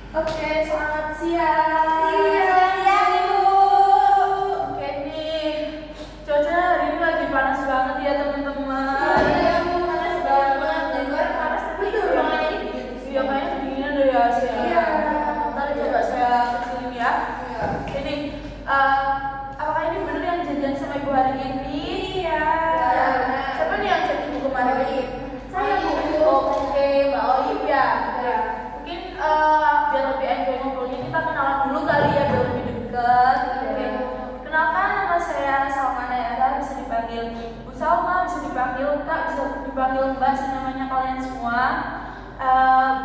Oke, selamat siang. Selamat siang, Ibu. Oke nih, cuaca hari ini lagi panas banget ya teman-teman. Iya, Bu, panas banget. Di luar panas tapi di ruangannya ini dingin. Iya, kayaknya kedinginan deh ya sih. Iya. Ntar coba saya kecilin ya. Iya. Ini, apakah ini bener yang janjian sama ibu hari ini? Iya. Ya, siapa nih yang chat ibu kemarin? Oip. Saya Bu. Oke, Mbak Oip ya. Iya. Mungkin biar lebih enjoy ngobrolnya kita kenalan dulu kali ya biar lebih dekat. Oke. Kenalkan, nama saya Salma Nayara, bisa dipanggil Bu Salma, bisa dipanggil Kak, bisa dipanggil Mbak, senyamannya kalian semua.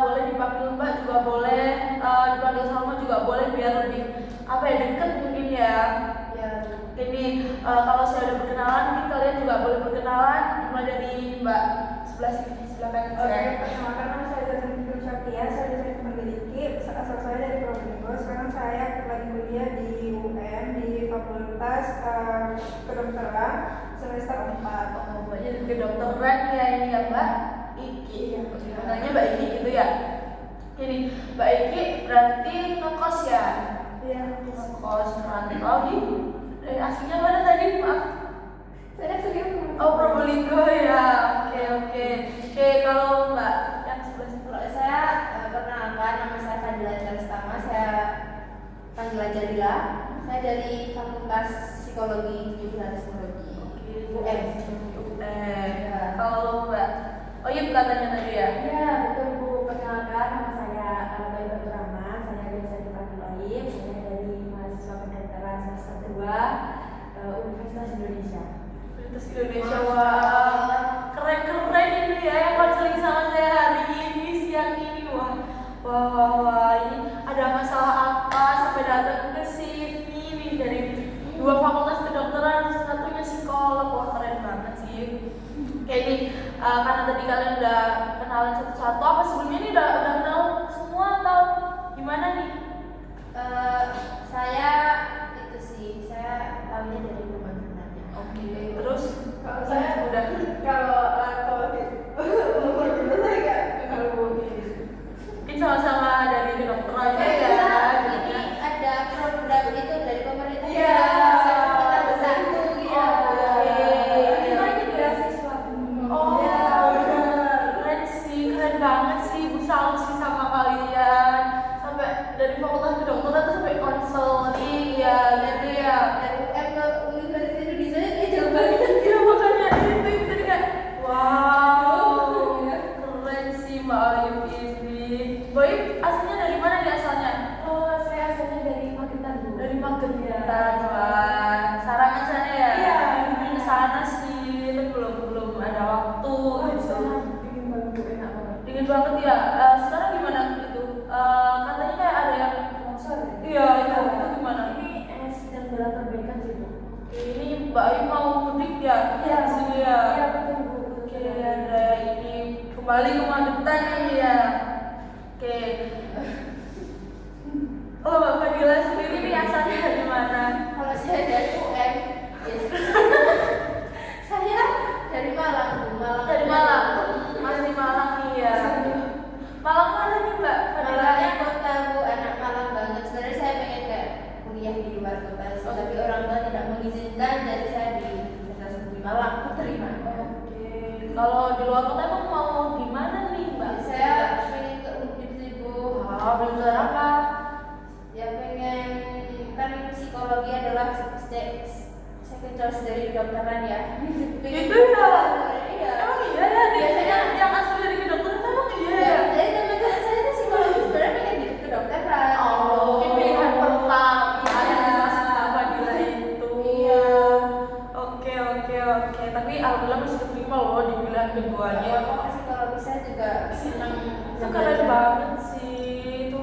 Boleh dipanggil Mbak juga boleh, dipanggil Salma juga boleh biar lebih deket mungkin ya. Iya. Jadi kalau saya udah berkenalan, mungkin kalian juga boleh berkenalan. Mulai dari Mbak sebelah sini, silakan. Oke, perkenalkan nama saya Zatin Syafia, saya dari Pendidik, asal saya dari Probolinggo. Sekarang saya lagi kuliah di UM di Fakultas Kedokteran semester 4. Oh, Mbaknya di kedokteran ya ini ya Mbak Iki. Iya. Namanya Mbak Iki gitu ya. Ini Mbak Iki berarti ngekos ya? Iya. Ngekos merantau di aslinya mana tadi Maaf? Saya sendiri. Oh, Probolinggo ya. Oke. Kalau Mbak yang sebelah sini. Kalau saya perkenalkan, nama saya Fadila Jalestama, saya panggilan Jalila. Saya dari Fakultas Psikologi Jurusan Psikologi UM. Kalau Mbak, oh iya katanya tadi ya. Iya, betul Bu. Perkenalkan nama saya Bayu Baturama, saya biasa dipanggil Oip. Saya dari mahasiswa kedokteran semester 2 Universitas Indonesia. Terus Indonesia, wah keren ini ya yang konseling sama saya hari ini siang ini. Wah, ini ada masalah apa sampai datang ke sini nih dari dua fakultas kedokteran, satunya psikolog. Wah, keren banget sih. Oke nih, karena tadi kalian udah kenalan satu-satu, apa sebelumnya ini udah kenal semua atau gimana nih? Saya itu sih, saya tahunya dari teman sebenarnya. Oke, terus Kalau saya udah kalau di umur itu saya nggak kalau mungkin sama-sama dari kedokteran Oh, ya. ini ada program itu dari pemerintah. Iya. Kita bersatu gitu. Kita ini beasiswa. Oh, keren banget sih, Bu salut sih sama kalian. Sampai dari fakultas kedokteran tuh sampai konseling ya, gitu ya. Dari UM ke Universitas Indonesia kayak jauh banget. Iya makanya itu tadi kan, wow, keren sih Mbak Ayu ini. Boy, aslinya dari mana nih asalnya? Oh, saya asalnya dari Magetan Bu. Dari Magetan, wah, Sarangan sana ya? Iya. Ke sana sih, tapi belum ada waktu gitu. Dingin banget Bu, enak banget. Dingin banget ya. Sekarang gimana itu? Katanya kayak ada yang Longsor ya? iya itu gimana? Ini sedang dalam perbaikan sih Bu. Ini Mbak Ayu mau mudik ya? Iya. Di sini ya. Iya betul Bu. Oke, ada ini kembali ke Magetan ini ya. Oke. Oh, Mbak Fadila sendiri nih asalnya dari mana? Kalau saya dari UM, saya dari Malang, Bu. Dari Malang. Masih Malang nih ya. Malang mana nih Mbak Fadila? Malangnya kota Bu, anak Malang banget. Sebenarnya saya pengen kayak kuliah di luar kota sih, tapi orang tua tidak mengizinkan, jadi saya di Universitas Negeri Malang terima. Oke. Kalau di luar kota emang mau di mana nih Mbak? Saya pengen ke Undip sih Bu. belum tahu apa. Ya pengen, kan psikologi adalah second choice dari kedokteran ya. Itu ya. Iya. Emang iya ya, biasanya yang asli dari kedokteran itu emang iya ya. Dari teman-teman saya itu psikologi sebenarnya pengen di kedokteran. Mungkin pilihan pertama yang dimaksud Mbak Fadila itu. Iya. Oke. Tapi alhamdulillah masih keterima loh di pilihan keduanya. Kalau psikologi saya juga senang. Itu keren banget sih itu.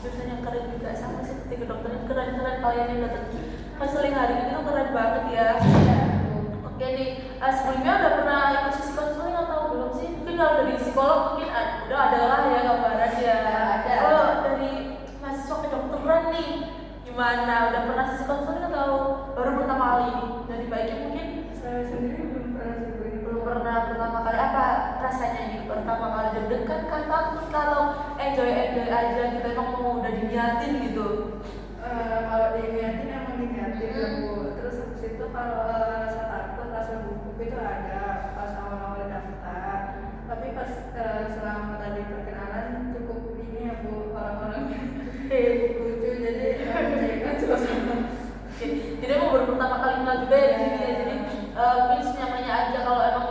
Jurusan yang keren juga sama seperti kedokteran, keren kalian yang datang konseling hari ini tuh keren banget ya. Oke nih, sebelumnya udah pernah ikut sesi konseling atau belum sih? Mungkin kalau dari psikolog mungkin udah ada lah ya gambaran ya. Ada. Kalau dari mahasiswa kedokteran nih, gimana? Udah pernah sesi konseling atau baru pertama kali ini? Dari baiknya mungkin Saya sendiri belum pernah sih Bu. belum pernah pertama kali. Apa rasanya ini pertama kali deg-degan kah takut kalau enjoy aja gitu, emang mau udah diniatin gitu? Kalau diniatin emang diniatin ya Bu. Terus habis itu kalau rasa takut, rasa gugup itu ada pas awal-awal daftar. Tapi pas selama tadi perkenalan cukup ini ya Bu, orang-orangnya lucu, jadi saya juga sama. Oke, jadi emang baru pertama kali kenal juga ya di sini ya, jadi mungkin senyamannya aja. Kalau emang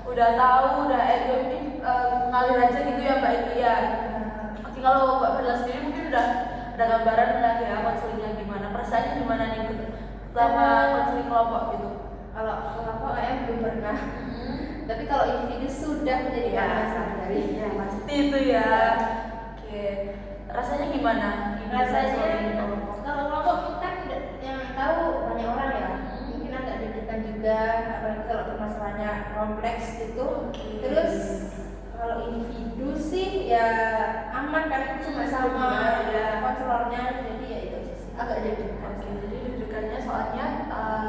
udah tahu, udah mungkin ngalir aja gitu ya Mbak Iti ya. Oke, kalau Mbak Fadila sendiri mungkin udah ada gambaran lah ya konselingnya gimana, perasaannya gimana nih pertama konseling kelompok gitu? Kalau kelompok kayaknya belum pernah. Tapi kalau individu sudah menjadi kawan sehari-hari. Ya pasti itu ya. Oke, rasanya gimana? Rasanya kalau kelompok kita yang tahu banyak orang ya, mungkin agak deg-degan juga, apalagi kalau permasalahannya kompleks gitu. Terus kalau individu sih ya aman kan, cuma sama konselornya, jadi ya itu sih agak deg-degan. Jadi deg-degannya soalnya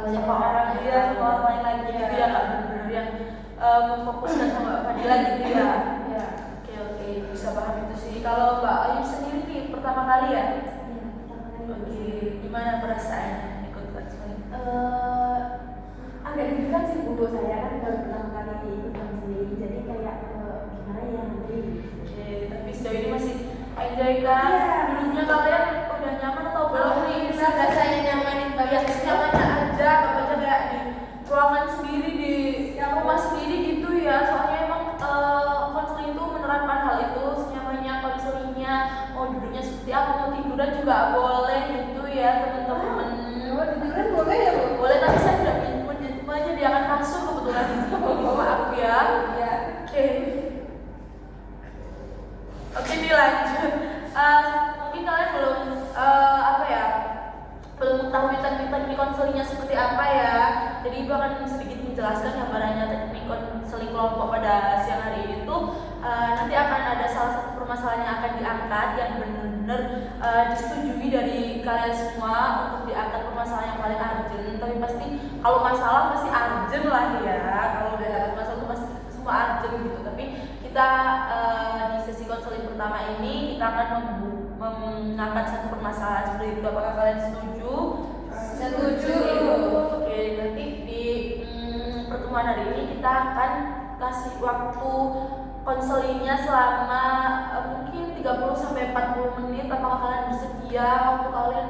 Banyak sama orang, orang dia, sama orang lain lagi gitu ya, nggak bener-bener yang memfokuskan sama Mbak Fadila gitu ya. Ya. Oke, bisa paham itu sih. Kalau Mbak Ayu sendiri nih pertama kali ya? Oke, gimana perasaannya ikut konseling? Agak deg-degan sih Bu, saya kan baru pertama kali ikut konseling, jadi kayak gimana ya nanti. Oke, tapi sejauh ini masih enjoy kan? Duduknya kalian udah nyaman atau belum nih? Rasanya nyamanin banget. Nyamannya aja, apa aja kayak di ruangan sendiri, di rumah sendiri gitu ya. Soalnya emang konseling itu menerapkan hal itu, senyamannya konselingnya, mau duduknya seperti apa, mau tiduran juga boleh gitu ya teman-teman. Tiduran boleh ya Bu? Boleh, tapi saya tidak menyediakan kasur kebetulan di sini. Maaf ya. Oke. Oke, nih lanjut. Mungkin kalian belum belum mengetahui teknik konselingnya seperti apa ya. Jadi ibu akan sedikit menjelaskan gambarannya teknik konseling kelompok pada siang hari ini tuh. Nanti akan ada salah satu permasalahan yang akan diangkat yang benar-benar disetujui dari kalian semua untuk diangkat permasalahan yang paling urgent. Tapi pasti kalau masalah pasti urgent lah ya. Kalau udah ada masalah itu pasti semua urgent gitu. Tapi kita di sesi konseling pertama ini kita akan mengangkat satu permasalahan seperti itu. Apakah kalian setuju? Setuju. Oke, nanti di pertemuan hari ini kita akan kasih waktu konselingnya selama mungkin 30-40 menit. Apakah kalian bersedia? Waktu kalian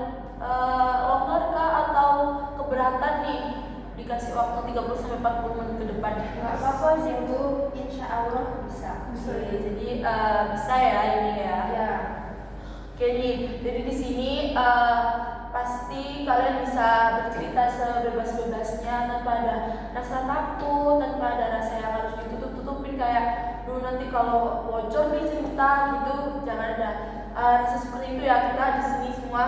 longgar kah atau keberatan nih dikasih waktu 30-40 menit ke depan? Nggak apa-apa sih Bu, insya Allah bisa. Oke, jadi bisa ya ini ya. Ya. Oke nih, jadi di sini pasti kalian bisa bercerita sebebas-bebasnya tanpa ada rasa takut, tanpa ada rasa yang harus ditutup-tutupin kayak dulu nanti kalau bocor nih cerita gitu, jangan ada rasa seperti itu ya. Kita di sini semua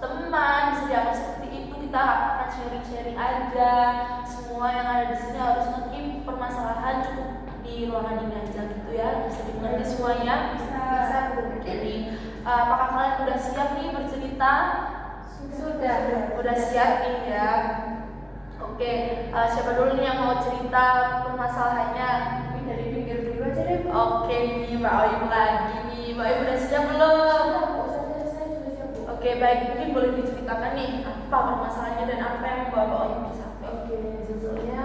teman bisa dianggap seperti itu, kita akan sharing-sharing aja. Semua yang ada di sini harus nge-keep permasalahan cukup di ruangan ini aja gitu ya, bisa dimengerti semuanya. Bisa. Jadi apakah kalian udah siap nih bercerita? Udah siap nih ya. Oke, siapa dulu nih yang mau cerita permasalahannya? Dari pinggir dulu aja deh Bu. Oke nih Mbak Ayu lagi nih. Mbak Ayu udah siap belum? Saya sudah siap Bu. Oke, baik, mungkin boleh diceritakan nih apa permasalahannya dan apa yang membawa Mbak Ayu bisa. Oke, sebetulnya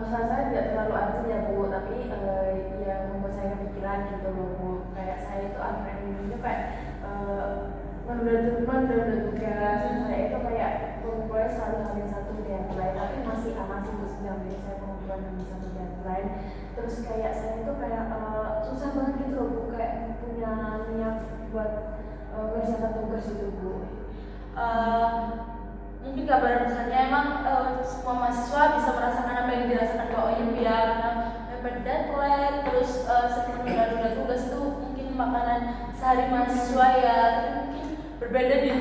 masalah saya tidak terlalu urgent ya Bu, tapi yang membuat saya kepikiran gitu loh Bu. Kayak saya itu akhir-akhir ini kayak menunda tugas, saya itu kayak pengumpulannya selalu hamil satu deadline, tapi masih aman sih Bu, sebenarnya saya pengumpulan hamil satu deadline. Terus kayak saya itu kayak susah banget gitu loh Bu, kayak punya niat buat ngerjakan tugas itu Bu. Mungkin gambaran besarnya emang semua mahasiswa bisa merasakan apa yang dirasakan Mbak Ayu ya, karena mepet deadline, terus sering menunda tugas itu mungkin makanan sehari mahasiswa ya. Tapi mungkin berbeda di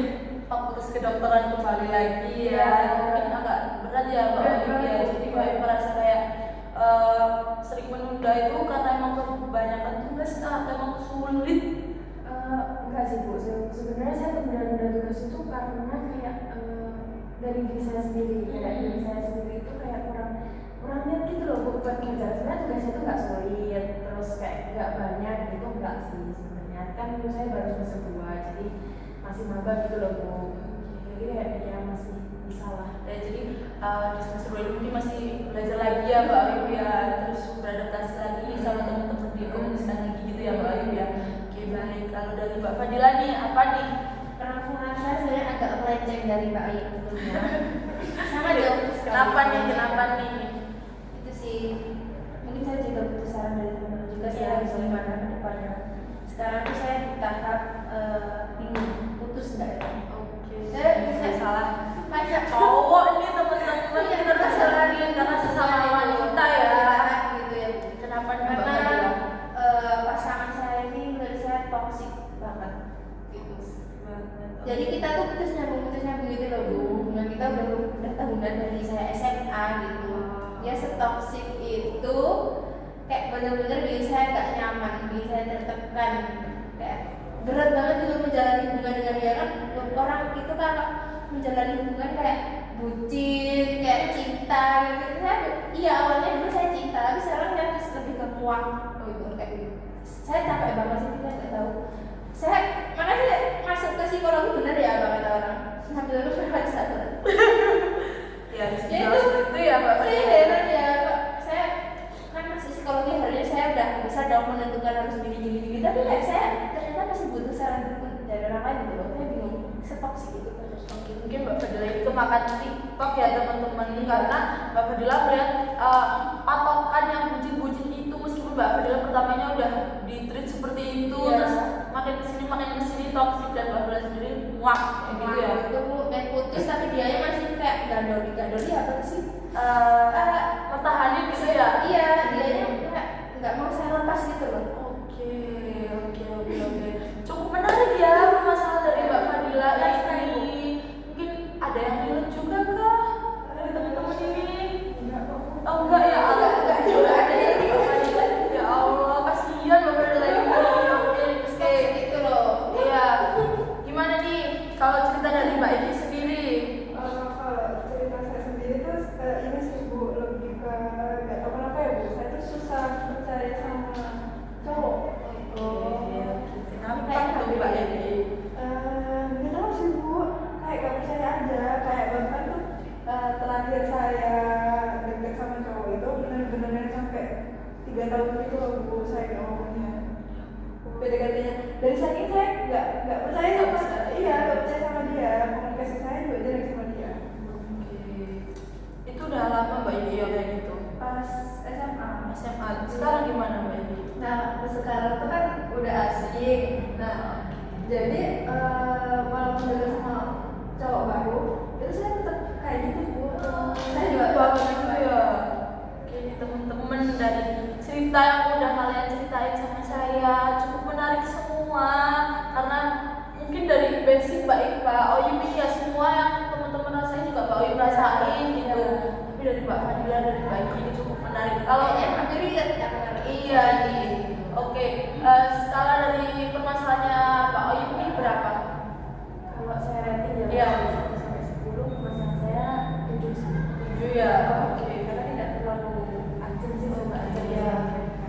fakultas kedokteran kembali lagi ya, mungkin agak berat ya Mbak Ayu ya. Jadi Mbak Ayu merasa kayak sering menunda itu karena emang kebanyakan tugas atau emang sulit? Enggak sih Bu, sebenarnya saya menunda tugas itu karena kayak dari diri saya sendiri, kayak diri saya sendiri itu kayak kurang kurang lihat gitu loh Bu, buat pengajaran. Sebenarnya tugasnya tuh nggak sulit, terus kayak nggak banyak gitu, nggak sih sebenarnya. Kan menurut saya baru semester 2, jadi masih maba gitu loh Bu. Jadi kayak ya masih bisa lah. Ya, jadi di semester 2 ini mungkin masih belajar lagi ya Mbak Ayu ya, terus beradaptasi lagi sama teman-teman di komunitas lagi gitu ya Mbak Ayu ya. Oke baik, kalau dari Mbak Fadila nih apa nih? Permasalahan saya sebenarnya agak melenceng dari Mbak Ayu tentunya. Sama jauh sekali. Kenapa nih? Itu sih, mungkin saya juga butuh saran dari teman-teman juga. Saya harus gimana ke depannya. Sekarang tuh saya di tahap bingung, putus enggak ya? Oke, Saya nggak salah. banyak Cowok ini teman-teman Iya, kita kesalahan karena sesama wanita ya. gitu ya. Kenapa nih Mbak Karena Fadila? pasangan saya ini menurut saya toksik banget gitu. Jadi kita tuh putus nyambung gitu loh Bu. Hubungan kita udah tahunan dari saya SMA gitu. Dia setoksik itu kayak bener-bener bikin saya gak nyaman, bikin saya tertekan, kayak berat banget gitu menjalani hubungan dengan dia. Kan orang itu kalau menjalani hubungan kayak bucin, kayak cinta gitu. Iya awalnya dulu saya cinta, tapi sekarang saya lebih ke muak gitu kayak gitu. Saya capek banget sih, saya nggak tahu. Makanya masuk ke psikologi bener ya apa kata orang. Sambil lu satu. Ya, Ya itu ya Mbak saya Fadila. heran ya Pak. Saya kan masih psikologi, harusnya saya udah bisa dong menentukan harus gini. Tapi kayak saya ternyata masih butuh saran dari orang lain gitu loh. Saya bingung, setoksik itu terus. Mungkin Mbak Fadila itu makan TikTok ya teman-teman, karena Mbak Fadila melihat patokan yang bucin-bucin itu, meskipun Mbak Fadila pertamanya udah di-treat seperti itu, Iya. terus makin kesini toksik dan Mbak Fadila sendiri muak kayak gitu ya. Itu main putus tapi dianya masih kayak gandoli apa sih? Pertahanin gitu ya. Iya, dianya kayak nggak mau saya lepas gitu loh. Oke. Cukup menarik ya permasalahan dari Mbak Fadila ini. Mungkin ada yang relate juga kah dari teman-teman ini? Oh enggak ya, Enggak juga ada yang ya Allah, kasihan Mbak Fadila ini. Oke. gitu loh. Iya. Gimana nih kalau cerita dari Mbak Iki sendiri? Kalau cerita saya sendiri tuh ini sih Bu, lebih ke nggak tahu kenapa ya Bu, saya tuh susah percaya sama cowok. Kenapa tuh Mbak Iki? Nggak tahu sih Bu, kayak gak percaya aja. Kayak bahkan tuh terakhir saya deket sama cowok itu bener-bener sampai 3 tahun gitu loh Bu, saya ngomongnya. PDKT-nya dari saking saya nggak percaya sama nggak percaya sama dia, komunikasi saya juga jelek sama dia. Itu udah lama Mbak Iki ya kayak gitu? Pas SMA. SMA. Sekarang gimana Mbak Iki? Nah, sekarang tuh kan udah asik. Nah, jadi walaupun deket sama cowok baru, itu saya tetap kayak gitu Bu. Saya juga banget gitu ya. Oke, ini teman-teman dari cerita yang udah kalian ceritain sama saya cukup menarik semua, karena mungkin dari basic Mbak Ipa, Oyim ya semua yang teman-teman rasain juga Mbak Oyim rasain gitu. Tapi dari Mbak Fadila, dari Mbak Iki ini cukup menarik. Kalau hampir relate ya kan? iya nih. Oke, skala dari permasalahannya Mbak Oyim ini berapa? Kalau saya rating ya Iya. 1 sampai 10, permasalahan saya 7 sih. 7 ya. Oke. Karena tidak terlalu ancur sih sama ancur Iya. ya.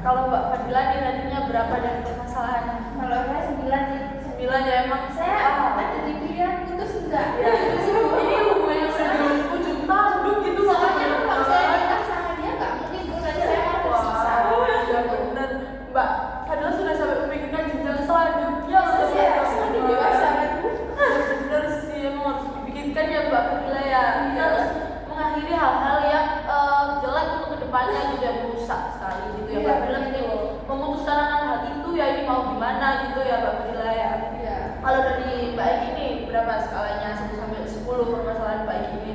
Kalau Mbak Fadila nih ratingnya berapa dari permasalahan? Kalau saya 9 sih. 9 ya emang. Saya kan jadi pilihan putus enggak? Ya, itu sih Bu. Ini hubungan yang sudah ujung tanduk gitu. Soalnya kalau saya nikah sama dia nggak mungkin Bu, nanti saya malah tersiksa. Ya benar. Mbak Fadila sudah sampai memikirkan jenjang selanjutnya. Saya semakin dewasa kan Bu. Benar sih, emang harus dipikirkan ya Mbak Fadila ya. Kita harus mengakhiri hal-hal yang jelek untuk kedepannya, tidak merusak sekali gitu ya Mbak Fadila. Jadi memutuskan akan hal itu ya ini mau gimana gitu ya Mbak Fadila ya. Iya. Kalau dari Mbak Iki ini berapa skalanya 1 sampai 10 permasalahan Mbak Iki ini?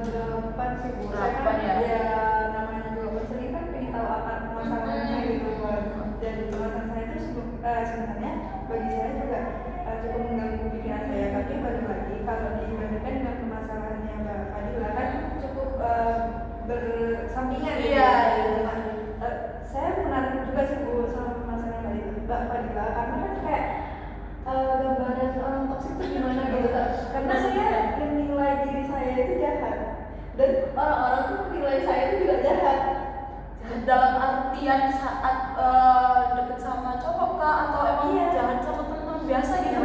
8 sih Bu. 8 ya? Ya namanya juga konseling kan pengen tahu apa masalahnya gitu kan. Dan permasalahan saya itu sebenarnya bagi saya juga cukup mengganggu pikiran saya. Tapi balik lagi kalau dibandingkan dengan permasalahannya Mbak Fadila kan cukup bersampingan gitu Iya, ya. iya. Nah, saya menarik juga sih Bu sama permasalahan Mbak Fadila karena kan kayak gambaran orang toksik itu gimana gitu kan. Karena saya menilai diri saya itu jahat dan orang-orang tuh menilai saya kalian saat deket sama cowok kah atau emang Iya. jalan sama temen biasa gitu?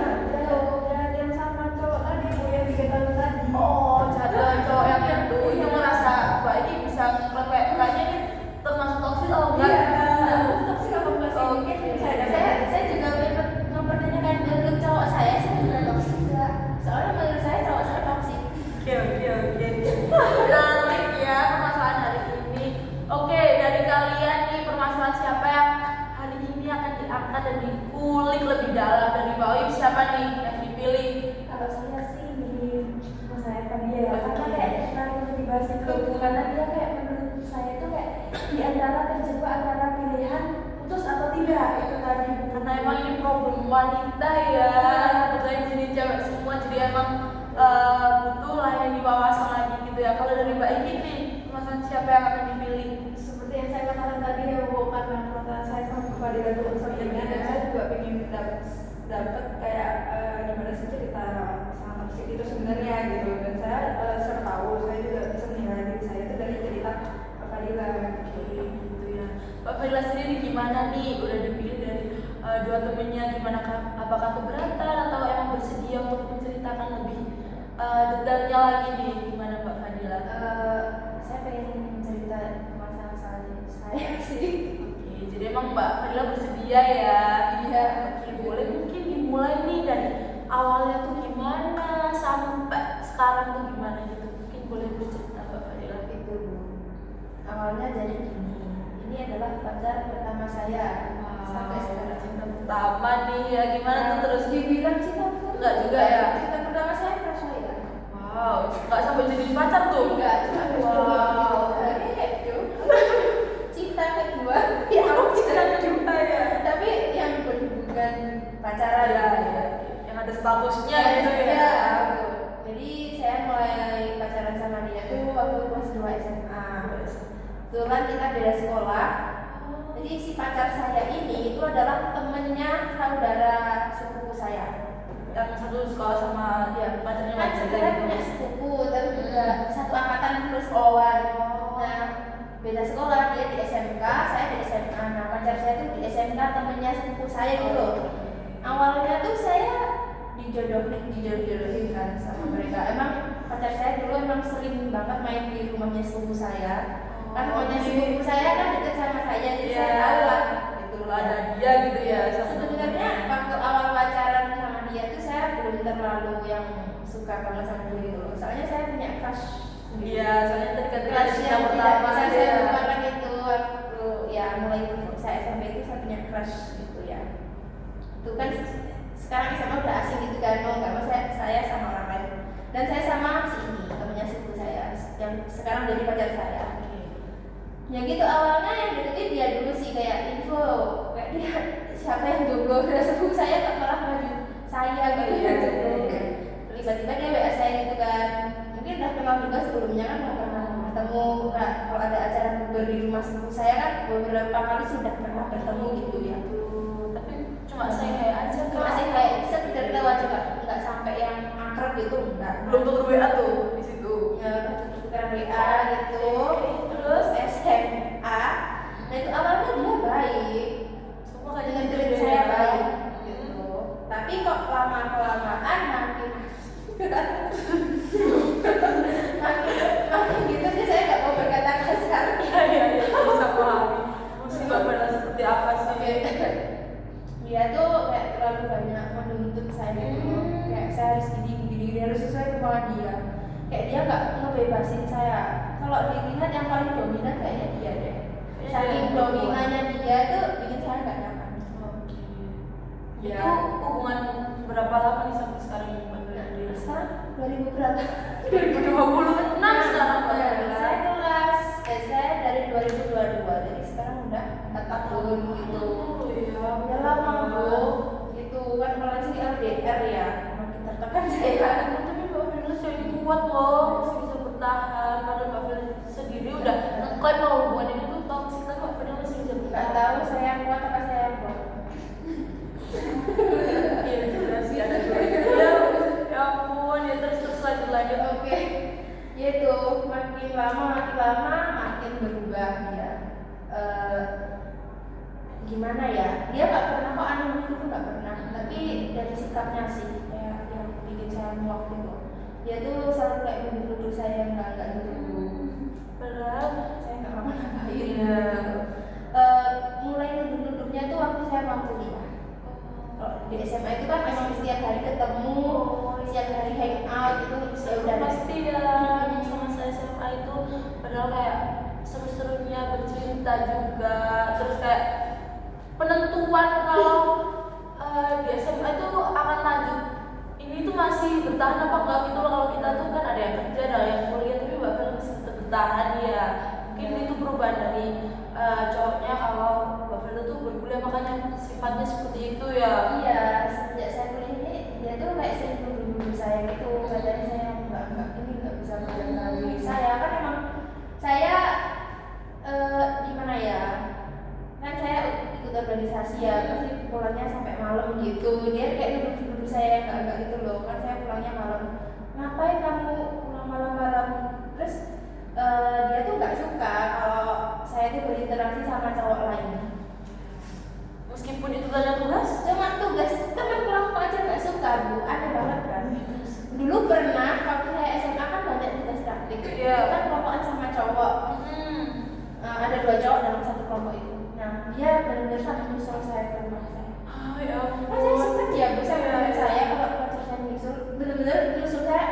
Dan yang sama cowok tadi Bu yang 3 tahun tadi. Oh, jadi cowok yang itu merasa Mbak ini bisa kayak kayaknya ini termasuk toksik atau enggak? Iya. Toksik apa enggak sih? Oh, Mungkin oke. Saya juga mempertanyakan untuk cowok saya juga toksik juga. Soalnya menurut saya cowok saya toksik. Oke. Menarik ya permasalahan hari ini. Oke, dari kalian nih permasalahan siapa yang hari ini akan diangkat dan dikulik lebih dalam dari Mbak Oim, siapa nih yang dipilih? Kalau saya sih milih Mas Evan ya, karena kayak tadi yang dibahas itu, karena dia kayak menurut saya itu kayak di antara terjebak antara pilihan putus atau tidak itu tadi. Karena emang ini problem wanita ya, kebetulan jadi cewek semua, jadi emang butuh lah yang dibawasan lagi gitu ya. Kalau dari Mbak Iki nih, permasalahan siapa yang akan dipilih? Seperti yang saya katakan tadi ya Bu, karena perasaan saya sama keadilan itu unsur-unsurnya, dan saya juga pengen dapat kayak gimana sih cerita sangat toksik itu sebenarnya gitu. Dan saya tahu saya juga bisa menilai diri saya itu dari cerita keadilan Gitu ya. Mbak Fadila sendiri gimana nih? Udah dipilih dari dua temennya, gimana apakah keberatan atau emang bersedia untuk menceritakan lebih detailnya lagi nih? Gimana Mbak Fadila? Saya pengen cerita masalah saya sih. Oke, jadi emang Mbak Fadila bersedia ya? Iya. Oke, boleh mungkin dimulai nih dari awalnya tuh gimana sampai sekarang tuh gimana gitu? Mungkin boleh bercerita Mbak Fadila. Itu Bu. Awalnya jadi gini. Ini adalah pacar pertama saya sampai sekarang. Cinta pertama nih ya, gimana tuh terus? Dibilang cinta pertama Enggak juga ya? Cinta pertama saya perasa ya. Wow, nggak sampai jadi pacar tuh? Enggak, cuma Wow. itu. Cinta kedua. Ya, Cinta kedua ya? tapi yang berhubungan pacaran Ya. Yang ada statusnya Ya, gitu ya? ya, betul. Jadi saya mulai pacaran sama dia tuh waktu kelas 2 SMA. Kebetulan kita beda sekolah. Jadi si pacar saya ini itu adalah temennya saudara sepupu saya. Yang satu sekolah sama Ya, pacarnya kan Mbak Fadila sebenarnya gitu. punya sepupu, tapi juga satu angkatan terus kawan. Nah, beda sekolah, dia di SMK, saya di SMA. Nah, pacar saya tuh di SMK temennya sepupu saya gitu loh. Awalnya tuh saya dijodohin kan sama mereka. Emang pacar saya dulu emang sering banget main di rumahnya sepupu saya. Kan rumahnya sepupu saya kan deket sama saya, jadi saya tahu lah. Gitu lah, ada dia gitu ya. Sebenarnya waktu awal pacaran sama dia tuh saya belum terlalu yang suka banget sama dia gitu loh. Soalnya saya punya crush sendiri. Iya, soalnya tadi katanya Crush cinta yang tidak pertama bisa dia. saya lupakan itu waktu ya mulai saya SMP itu saya punya crush gitu ya. Itu kan sekarang SMA udah asing gitu kan, mau nggak mau saya sama orang lain. Dan saya sama si ini temennya sepupu saya yang sekarang jadi pacar saya. Ya gitu awalnya yang deketin dia dulu sih kayak info kayak dia siapa yang jomblo udah sepupu saya tak malah maju saya gitu ya terus tiba-tiba dia WA saya gitu kan mungkin udah kenal juga sebelumnya kan udah pernah ketemu kalau ada acara bukber di rumah sepupu saya kan beberapa kali sudah pernah bertemu gitu ya Tapi cuma saya kayak aja tuh. masih kayak sekedar lewat juga nggak sampai yang akrab gitu enggak Belum tuker WA tuh di situ. ya udah tukeran WA gitu terus SMA nah itu awalnya dia baik Semua kayak dengan gitu trik deh saya ya. baik gitu tapi kok lama kelamaan makin makin gitu sih saya nggak mau berkata kasar Iya, bisa pahami. Mesti Mbak Fadila seperti apa sih? dia tuh kayak terlalu banyak menuntut saya gitu kayak saya harus gini harus sesuai kemauan dia kayak dia nggak ngebebasin saya kalau dilihat yang paling dominan kayaknya dia deh saking dominannya dia tuh bikin saya nggak nyaman. Itu hubungan berapa lama nih sampai sekarang ini Mbak Nah, Fadila? sekarang 2000 berapa? 2026 sekarang Mbak Nah, Fadila. saya dari 2022 jadi sekarang udah 4 tahun gitu. Oh iya. Udah lama bro, gitu kan apalagi di LDR ya makin tertekan saya. Tapi Mbak Fadila sendiri kuat loh, masih bisa bertahan. Padahal Mbak Fadila sendiri udah ngeklaim kalau hubungan ini tuh toksik, tapi Mbak Fadila masih bisa Nggak bertahan. tahu saya yang kuat apa saya yang kuat. Iya, jelas sih ada dua. Ya ampun, ya terus lanjut. Oke, yaitu makin lama makin berubah dia. nggak pernah kok aneh gitu, nggak pernah. Tapi dari sikapnya sih kayak yang bikin saya muak gitu. Dia tuh selalu kayak nuduh saya enggak gitu. Padahal Saya nggak ngapa-ngapain. Iya. Mulai nuduh-nuduhnya tuh waktu saya mau kuliah. Kalau di SMA itu kan memang setiap hari ketemu, setiap hari hang out itu ya udah pasti ya sama saya SMA itu, padahal kayak seru-serunya bercerita juga, terus kayak penentuan kalau di SMA itu akan lanjut ini tuh masih bertahan apa enggak gitu loh. Kalau kita tuh kan ada yang kerja, ada yang kuliah, tapi bahkan masih tetap bertahan ya. Mungkin itu perubahan dari cowoknya kalau Bapak tuh berkuliah, makanya sifatnya seperti itu ya. Iya, sejak saya kuliah ini dia tuh kayak sering nuduh saya gitu, katanya saya nggak bisa menjaga diri saya. Kan emang saya gimana ya, kan saya ikut organisasi ya, pasti pulangnya sampai malam gitu. Dia kayak nuduh saya nggak gitu loh, kan saya pulangnya malam. Ngapain kamu pulang malam-malam? Terus dia tuh nggak suka kalau saya tuh berinteraksi sama cowok lain. Meskipun itu tanya tugas, Cuma tugas teman kelompok aja nggak suka, Bu. Aneh banget kan. Dulu pernah waktu saya SMA kan banyak tugas praktik. Iya. Itu kan kelompokan sama cowok. Ada 2 cowok dalam satu kelompok itu. Nah, dia benar-benar sampai nyusul saya ke rumah saya. ya Kan saya sempet ya, Bu, sama teman saya kalau pacar saya nyusul, benar-benar nyusul saya.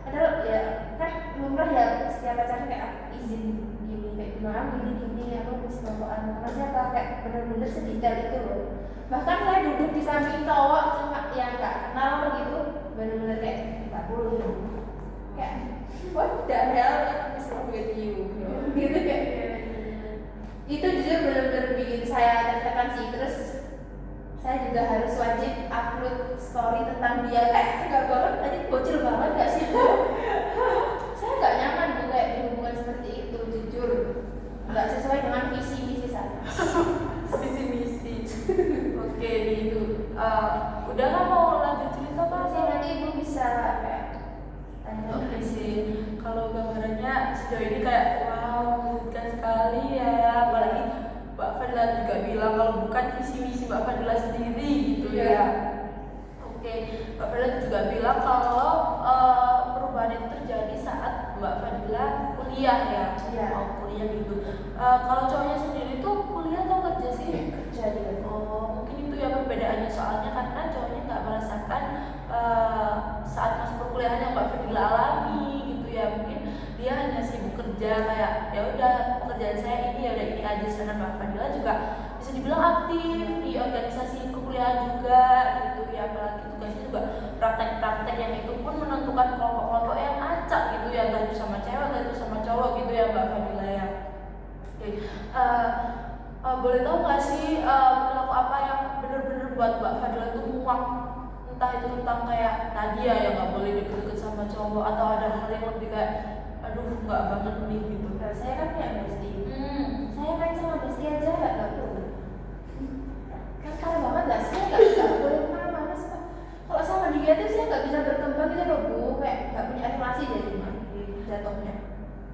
Padahal ya kan lumrah ya setiap pacarnya kayak izin gini, kayak gimana gini aku habis kelompokan. Karena saya tahu kayak benar-benar sedetail itu loh. Bahkan saya duduk di samping cowok cuma yang nggak kenal gitu, benar-benar kayak 40 gitu. Kayak what the hell is wrong with you? Gitu kayak itu jujur benar-benar bikin saya tertekan sih. Terus saya juga harus wajib upload story tentang dia, kayak enggak banget, tadi bocil banget gak sih Bu? Saya nggak nyaman Bu kayak di hubungan seperti itu, jujur nggak sesuai dengan visi misi saya. misi. Oke, di itu. Udah nggak mau lanjut cerita Pasti Pak? nanti Ibu bisa kayak tanya. Oke sih, kalau gambarannya sejauh ini kayak wow, menyenangkan sekali ya. Apalagi Mbak Fadila juga bilang kalau bukan visi misi Mbak Fadila sendiri gitu ya. Oke, Mbak Fadila juga bilang kalau perubahan itu terjadi saat Mbak Fadila kuliah ya. Iya. Mau kuliah gitu. Kalau cowoknya sendiri tuh kuliah atau kerja sih? Kerja dia. Oh, mungkin itu ya perbedaannya, soalnya karena cowoknya nggak merasakan saat masa perkuliahan yang Mbak Fadila alami gitu ya. Mungkin dia hanya sibuk kerja, kayak ya udah pekerjaan saya ini ya udah ini aja. Sedangkan Mbak Fadila juga bisa dibilang aktif di organisasi perkuliahan juga gitu ya. Apalagi tugasnya juga praktek-praktek yang itu pun menentukan kelompok-kelompok yang acak gitu ya, entah itu sama cewek entah itu sama cowok gitu ya Mbak Fadila ya. Oke, boleh tahu nggak sih perilaku apa yang benar-benar buat Mbak Fadila itu muak? Entah itu tentang kayak tadi ya yang nggak boleh deket-deket sama cowok, atau ada hal yang lebih kayak aduh nggak banget nih gitu. Nah, saya kan punya bestie. Saya main sama bestie aja nggak boleh. Kan parah banget lah, saya nggak boleh kemana-mana sih. Kalau sama dia tuh saya nggak bisa berkembang gitu loh Bu, kayak nggak punya relasi jadi jatuhnya.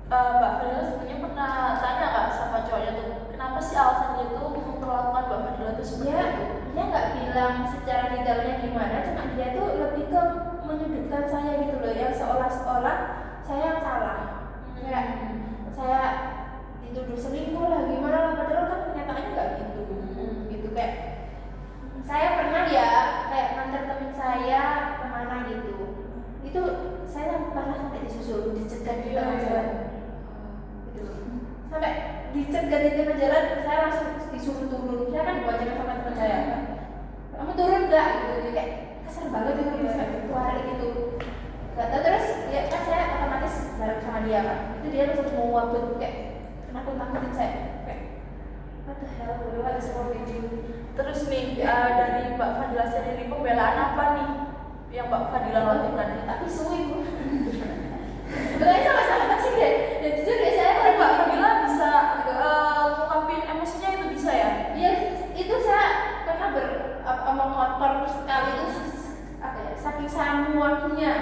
Mbak Fadila sebenarnya pernah tanya nggak sama cowoknya tuh kenapa sih alasan dia tuh memperlakukan Mbak Fadila tuh seperti itu? Dia nggak bilang secara detailnya gimana, cuma dia tuh lebih ke menyudutkan saya gitu loh, yang seolah-olah saya yang salah. Kayak saya dituduh selingkuh lah gimana lah, padahal kan kenyataannya nggak gitu. Gitu kayak saya pernah ya kayak nganter temen saya kemana gitu, itu saya pernah sampai disusul, dicegat di tengah jalan. Sampai dicegat di tengah jalan, saya langsung disuruh turun. Saya kan bawa sama teman saya kan, kamu turun nggak gitu, kayak kesel banget itu bisa keluar gitu. Gak tau, terus ya kan saya otomatis bareng sama dia kan, itu dia langsung mau wabut kayak nakut-nakutin saya kayak what the hell, what is wrong with you. Terus nih dari Mbak Fadila sendiri pembelaan apa nih yang Mbak Fadila lakukan? Tapi suwi Bu. Sebenarnya sama-sama toksik deh. Dan jujur ya saya Tapi Mbak Fadila bisa ngungkapin emosinya itu bisa ya? ya itu saya karena omong kotor sekali itu apa ya, saking saya muaknya.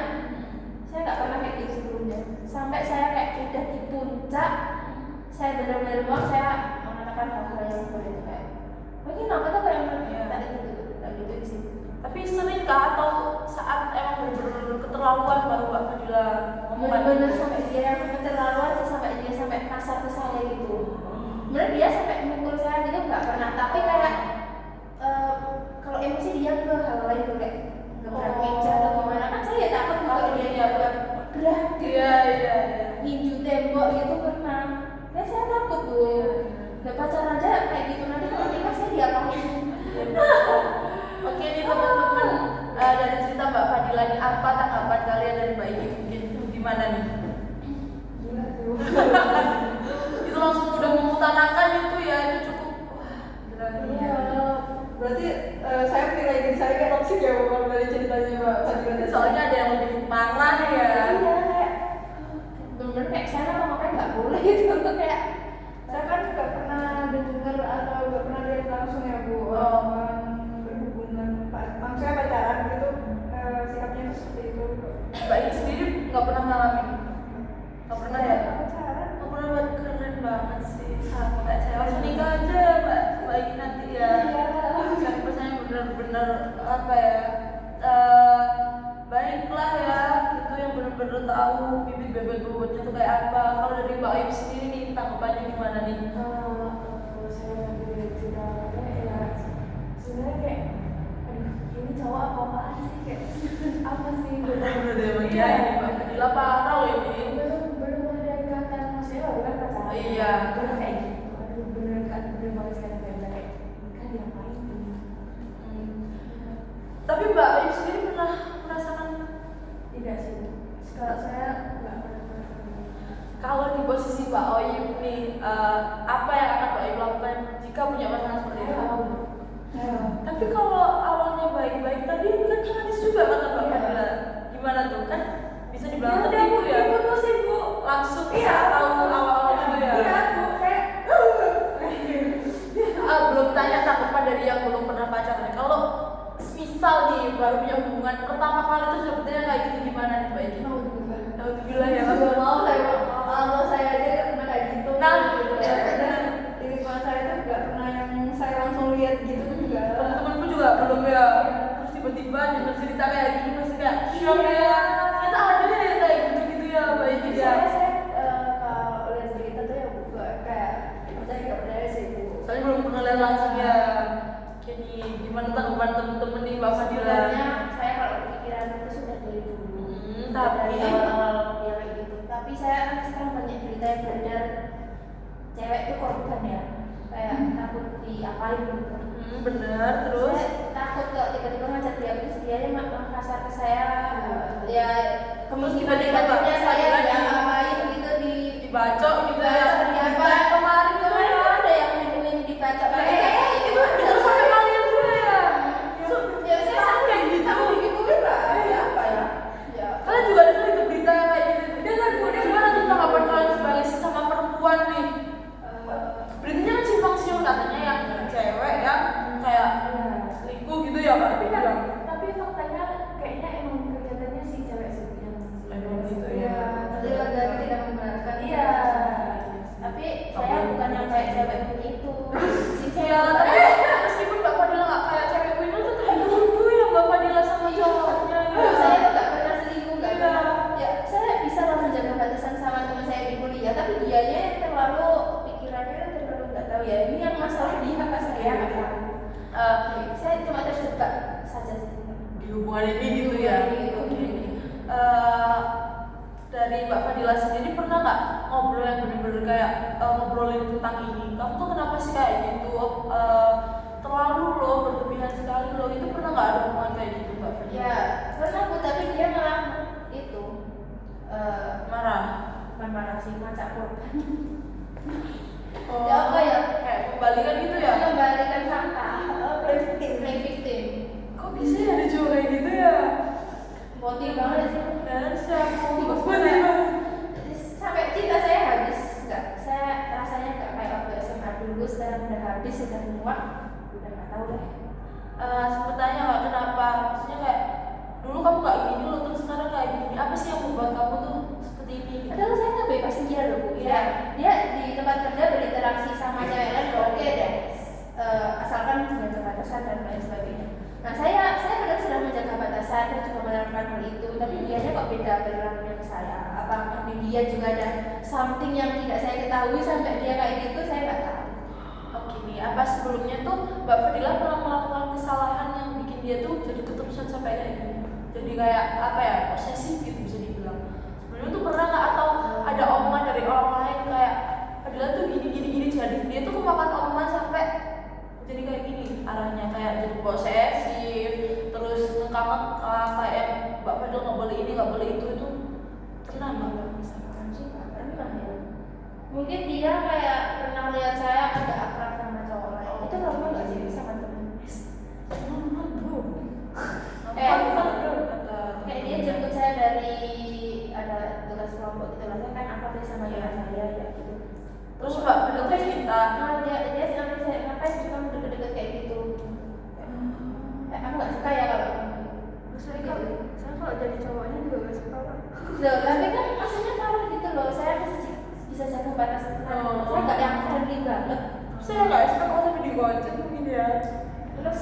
Saya nggak pernah kayak gitu sebelumnya. Sampai saya kayak udah di puncak, saya benar-benar muak, saya mengatakan hal-hal yang seperti itu kayak mungkin apa tuh kayak keterlaluan baru Mbak Fadila ngomong bener-bener sampai dia yang keterlaluan sih, sampai dia sampai kasar ke saya gitu. Bener dia sampai mukul saya gitu nggak pernah, tapi kayak kalau emosi dia ke hal lain tuh kayak gebrak meja atau gimana, kan saya takut kalau dia gerak iya ninju tembok gitu pernah. Ya saya takut tuh. Udah pacaran aja kayak gitu, nanti kalau nikah saya diapain? Oke nih teman-teman, dari cerita Mbak Fadila ini apa tanggapan kalian dari Mbak Iki mungkin gimana nih? Gila tuh. Itu langsung udah mengutarakan itu ya, itu cukup wah gila. Iya. Berarti saya menilai diri saya kayak toksik ya bukan dari ceritanya Mbak Fadila. Soalnya ada yang lebih parah ya. Iya kayak bener-bener kayak saya ngomongnya nggak boleh gitu kayak Saya kan nggak pernah dengar atau nggak pernah lihat langsung ya Bu orang berhubungan, maksudnya pacaran gitu, sikapnya itu seperti itu. Mbak Iki sendiri nggak pernah ngalamin? Nggak pernah ya? Pacaran? Nggak pernah banget, keren banget sih. Sama kayak saya langsung nikah aja Mbak Iki nanti ya. Kan pesannya bener-bener apa ya? Baiklah ya, itu yang bener-bener tahu bibit bebet bobotnya tuh kayak apa. Kalau dari Mbak Ayu sendiri nih tanggapannya gimana nih? Kalau saya dari ceritanya ya sebenarnya kayak aduh ini cowok apa-apaan sih, kayak apa sih Bener-bener deh emang iya ini Mbak Fadila parah loh ini. belum ada ikatan, maksudnya baru kan pacaran. Iya. Terus kayak gitu, aduh bener kan, bener banget sekarang kayak nikah diapain tuh. Tapi Mbak Ayu sendiri pernah merasakan Tidak sih, kalau saya nggak pernah merasakan. kalau di posisi Mbak Ayu nih apa yang akan Mbak Ayu lakukan jika punya pasangan seperti itu? Tapi kalau awalnya baik-baik tadi kan manis juga kata Mbak Fadila. Gimana tuh kan bisa dibilang tertipu ya? Diputusin Bu. Langsung Iya, tahu awal-awal itu ya. Iya Bu, kayak Belum tanya tanggapan dari yang belum pernah pacaran. Kalau misal nih baru punya hubungan pertama kali itu sebetulnya kayak gitu gimana nih Mbak Iki? Alhamdulillah ya. nggak mau saya aja nggak pernah kayak gitu. Nah, gitu. ya. Dan di lingkungan saya tuh nggak pernah yang saya langsung lihat gitu tuh enggak. Temen-temenku juga belum ya. Terus tiba-tiba denger cerita kayak gini pasti kayak shock ya. Kita ada ya kayak gitu-gitu ya Mbak Iki ya. Saya kalau lihat cerita tuh ya Bu, kayak percaya nggak percaya sih Bu. Soalnya belum pernah lihat langsung ya. Jadi gimana tanggapan temen-temen nih Mbak Fadila? Sebenarnya saya kalau pikiran itu sudah dari dulu. Tapi Dari awal-awal dia kayak gitu. Tapi saya kan sekarang banyak berita yang beredar cewek itu korban ya, kayak takut diapain gitu. Bener terus. Saya takut kalau tiba-tiba ngajak dia habis dia malah kasar ke saya, ya kemungkinan negatifnya saya diapain gitu Dibacok gitu ya. apa kemarin ada yang ngomongin dibacok itu Terus sampai kalian juga ya. ya saya Kayak gitu. digituin lah ya apa ya ya Kalian juga dengar itu berita yang kayak gitu. Dengar Bu, gimana tuh tanggapan kalian sebagai sesama perempuan nih? Beritanya kan simpang siur katanya yang cewek yang kayak selingkuh gitu ya Pak? Tapi faktanya kayaknya emang kelihatannya si cewek sih yang Emang gitu Ya, ya. tapi lagi tidak membenarkan. iya tapi saya bukan yang kayak cewek itu si Iya, tapi cewek meskipun Mbak Fadila nggak kayak cewek ini tuh terhidup ya Mbak Fadila sama cowoknya ya. saya nggak pernah selingkuh nggak Iya. pernah ya saya bisa lah menjaga batasan sama teman saya di kuliah tapi dianya yang terlalu pikirannya terlalu nggak tahu ya ini yang masalah dia apa saya nggak tahu. Saya cuma terjebak saja sih Di hubungan ini gitu ya. Gitu. Oke. Dari Mbak Fadila sendiri pernah nggak ngobrol yang bener-bener kayak ngobrolin tentang ini? Kamu tuh kenapa sih kayak gitu? Terlalu loh, berlebihan sekali loh. Itu pernah nggak ada hubungan kayak gitu Mbak Fadila? ya pernah Bu tapi dia malah itu Marah. bukan marah sih macam korban Oh, Ya, apa ya? Kayak kembalikan gitu ya? mengembalikan fakta play victim Kok bisa ya ada cowok kayak gitu ya? motif banget sih Dan siapa? sampai cinta saya habis nggak saya rasanya nggak kayak waktu SMA dulu sekarang udah habis sudah muak udah nggak tahu deh Sempet tanya nggak kenapa? Maksudnya kayak dulu kamu nggak gini loh, terus sekarang kayak gini. Apa sih yang membuat kamu tuh seperti ini? Gitu? padahal saya nggak bebasin dia loh Bu Iya. dia di tempat kerja berinteraksi sama cewek lain oke deh asalkan menjaga batasan dan lain sebagainya nah saya benar sudah menjaga batasan saya juga menerapkan hal itu, tapi dianya kok beda perilakunya ke saya. Apakah di dia juga ada something yang tidak saya ketahui sampai dia kayak gitu, saya nggak tahu. Oke nih, apa sebelumnya tuh Mbak Fadila pernah melakukan kesalahan yang bikin dia tuh jadi keterusan sampai kayak gini? Jadi kayak apa ya, posesif gitu bisa dibilang. Sebelumnya tuh pernah nggak, atau ada omongan dari orang lain kayak Fadila tuh gini jadi dia tuh kemakan omongan sampai jadi kayak gini arahnya, kayak jadi posesif, terus ngekang-ngekang kayak Mbak Fadila nggak boleh ini nggak boleh itu pernah nggak? Misalkan sih nggak pernah ya. Mungkin dia kayak pernah lihat saya ada akrab sama cowok lain. Itu normal nggak sih sama temen? Normal bro. Kayak dia jemput saya dari ada tugas kelompok gitu lah. Saya kan akrab sama teman saya ya gitu. Terus Mbak Fadila tuh cerita. Dia sampai saya ngapain sih kamu deket-deket kayak gitu? Aku nggak suka ya kalau Saya kalau jadi cowoknya juga gak suka Pak. loh, tapi kan maksudnya parah gitu loh. Saya bisa jaga batas teman. Saya nggak yang friendly banget. Saya nggak suka kalau sampai digocek mungkin ya. Terus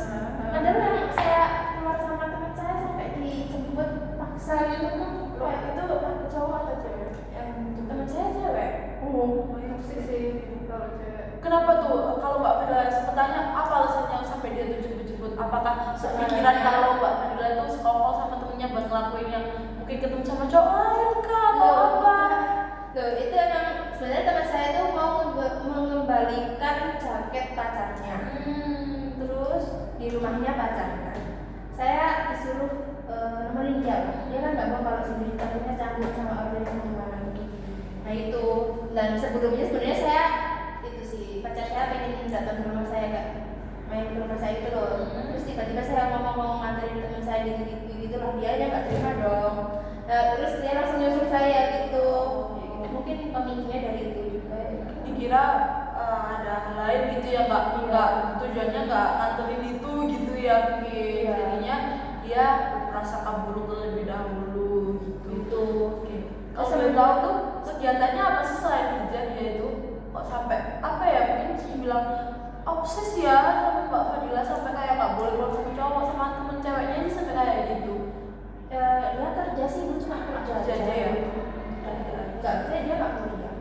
ada yang saya keluar sama teman saya sampai dijemput paksa gitu kan. Loh, itu cowok atau cewek? Yang Teman saya cewek. Toksik sih kalau cewek. Kenapa tuh? Kalau Mbak Fadila sempat tanya apa alasannya sampai dia tuh jemput-jemput? Apakah sepikiran kalau Mbak Fadila itu sekongkol sama temennya buat ngelakuin yang mungkin ketemu sama cowok lain kah atau apa? Loh, itu emang sebenarnya teman saya itu mau mengembalikan jaket pacarnya. Terus di rumahnya pacarnya. Saya disuruh nemenin dia kan nggak mau kalau sendiri, takutnya campur sama orang yang gimana gitu. Nah itu, dan sebelumnya sebenarnya saya itu sih pacar saya pengen datang ke rumah saya, nggak main ke rumah saya gitu loh. Terus tiba-tiba saya ngomong mau nganterin teman saya gitu lah, dia aja nggak terima dong. Nah, terus dia langsung nyusul saya gitu. Mungkin pemicunya dari itu juga ya. Dikira ada hal lain gitu ya, nggak tujuannya nggak nganterin itu gitu ya mungkin. Iya. Jadinya dia merasa kabur terlebih dahulu gitu. Oke. Kalau boleh tahu tuh kegiatannya apa sih selain kerja dia itu? Kok sampai apa ya, mungkin bisa dibilang obses ya sama Mbak Fadila sampai kayak nggak boleh keluar sama cowok, sama temen ceweknya aja sampai kayak gitu. Dia kerja sih, bukan cuma kerja Kerja aja ya. Nggak kerja, dia nggak kuliah.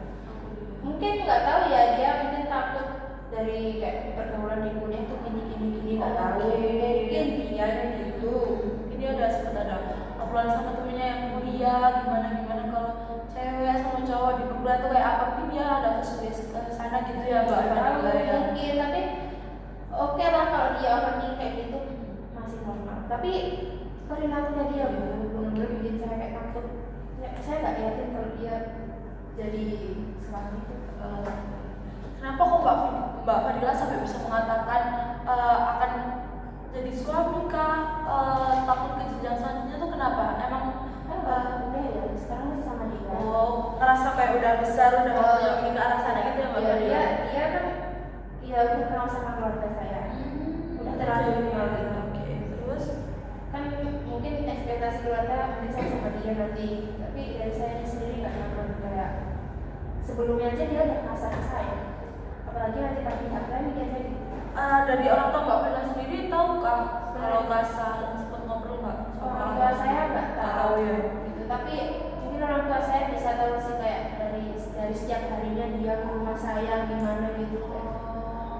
Mungkin nggak tahu ya, dia mungkin takut dari kayak pergaulan di kuliah tuh gini nggak tahu. Mungkin dia gitu. Mungkin dia udah sempat ada obrolan sama temennya yang kuliah gimana kalau cewek sama cowok di perguruan tuh kayak apa, mungkin dia ada ke sana gitu ya Mbak Fadila ya. Mungkin, tapi oke lah kalau dia overthinking kayak gitu masih normal. Tapi perilakunya dia benar-benar bikin saya kayak takut. Ya, saya nggak yakin kalau dia jadi seperti itu. Kenapa kok Mbak Fadila sampai bisa mengatakan akan jadi suami kah, takut ke jenjang selanjutnya tuh kenapa? Emang udah ya, sekarang masih sama dia. ngerasa kayak udah besar, udah waktunya pergi ke arah sana gitu ya Mbak Iya, Fadila? dia kan ya udah kenal sama keluarga saya. Udah terlanjur kenal gitu. Oke, terus Kan mungkin ekspektasi keluarga mungkin saya sama dia nanti, tapi dari saya sendiri nggak nyaman kayak sebelumnya aja dia udah kasar ke saya, apalagi nanti pas pihak lain dia jadi dari orang tua Mbak Fadila sendiri tahukah kalau kasar, sempat ngobrol nggak? orang tua saya nggak tahu ya. gitu, tapi mungkin orang tua saya bisa tahu sih kayak dari setiap harinya dia ke rumah saya gimana gitu.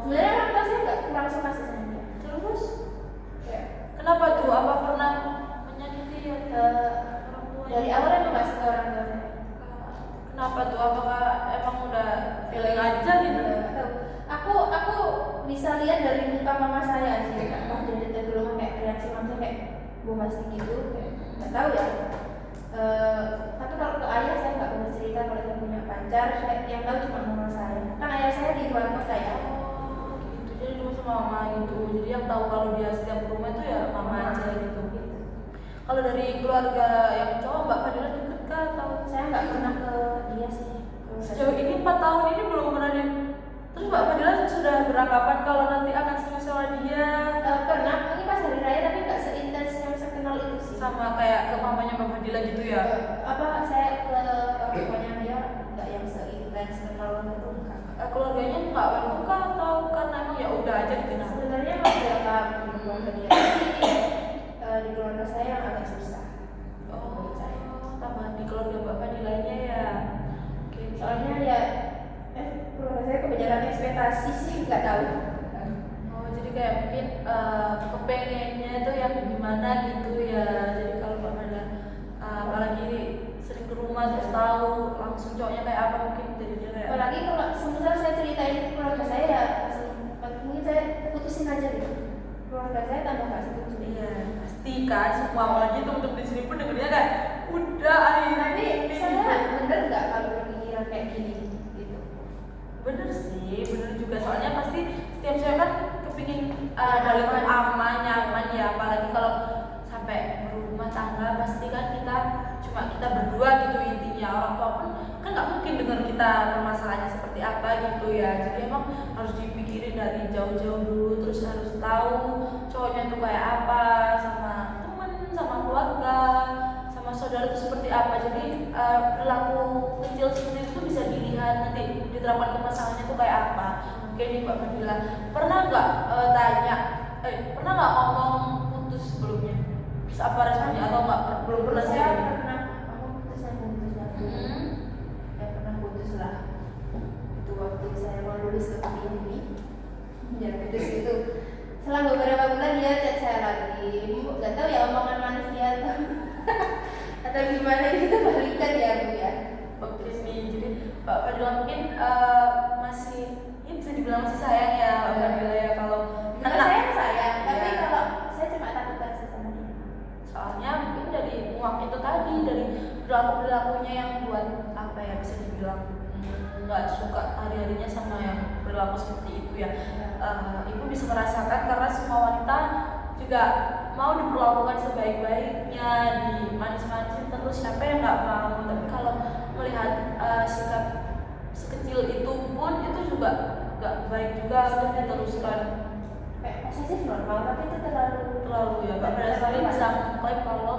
Sebenarnya orang tua saya nggak kurang suka sih sama dia. Terus Kayak, kenapa tuh? Apa pernah menyakiti ya orang tua? dari awal emang nggak suka orang tua saya. Kenapa tuh? Apakah emang udah feeling aja gitu? Nggak tahu. Aku bisa lihat dari muka mama saya sih, pas dia datang ke rumah kayak reaksi mamanya kayak bombastik gitu, kayak nggak tahu ya. Tapi kalau ke ayah saya nggak pernah cerita kalau saya punya pacar. Yang tahu cuma mama saya. Kan ayah saya di luar kota ya. Oh, gitu. Jadi cuma sama mama gitu. Jadi yang tahu kalau dia setiap ke rumah itu ya mama aja gitu. Kalau dari keluarga yang cowok Mbak Fadila deket kah atau? Saya nggak pernah ke dia sih. Sejauh ini 4 tahun ini belum pernah dia. Terus Mbak Fadila sudah beranggapan kalau nanti akan serius sama dia? Pernah, mungkin pas hari raya tapi nggak seintens yang saya kenal itu sih. Sama kayak ke mamanya Mbak Fadila gitu ya? Apa saya ke rumahnya dia nggak yang seintens kenal itu enggak. Keluarganya nggak welcome kah atau karena emang ya udah aja gitu? Sebenarnya masih welcome di keluarga dia, tapi di keluarga saya yang agak kepengennya itu yang gimana gitu ya. Jadi kalau Mbak Fadila apalagi sering ke rumah terus tahu langsung cowoknya kayak apa, mungkin jadinya kayak Apalagi kalau semisal saya ceritain keluarga saya ya mungkin saya putusin aja gitu. Keluarga saya tambah nggak setuju. iya pasti kan semua apalagi temen-temen di sini pun dengernya kayak udah akhirnya Tapi ini saya bener nggak kalau berpikiran kayak gini gitu? bener sih, bener juga soalnya pasti setiap cewek kan kepingin dalam aman, nyaman ya, apalagi kalau sampai berumah tangga pasti kan kita berdua gitu intinya. Orang tua pun kan nggak mungkin dengar kita permasalahannya seperti apa gitu ya, jadi emang harus dipikirin dari jauh-jauh dulu, terus harus tahu cowoknya tuh kayak apa, sama temen, sama keluarga, sama saudara itu seperti apa. Jadi perilaku kecil seperti itu tuh bisa dilihat nanti diterapkan ke masalahnya tuh kayak apa. Oke nih Mbak Fadila, pernah nggak pernah nggak ngomong putus sebelumnya? Terus apa responnya atau nggak belum pernah sih? Saya pernah, aku putus ya pernah putus lah. Itu waktu saya mau lulus ke ini, ya putus itu. Selang beberapa bulan dia chat saya lagi. Nggak tahu ya omongan manusia atau gimana gitu balikan ya Bu ya. Oke nih, jadi Mbak Fadila mungkin masih, ya bisa dibilang masih sayang ya Mbak Fadila ya kalau Bukan sayang, tapi kalau saya cuma takut aja sama dia. soalnya mungkin dari uang itu tadi, dari perilakunya yang buat apa ya, bisa dibilang nggak suka hari-harinya sama yang berlaku seperti itu ya. Ibu bisa merasakan karena semua wanita juga mau diperlakukan sebaik-baiknya, dimanis-manisin terus, siapa yang nggak mau. Tapi kalau melihat sikap sekecil itu pun itu juga nggak baik juga untuk diteruskan. Kayak posesif normal, tapi itu terlalu Ya Mbak Fadila sendiri bisa mengklaim kalau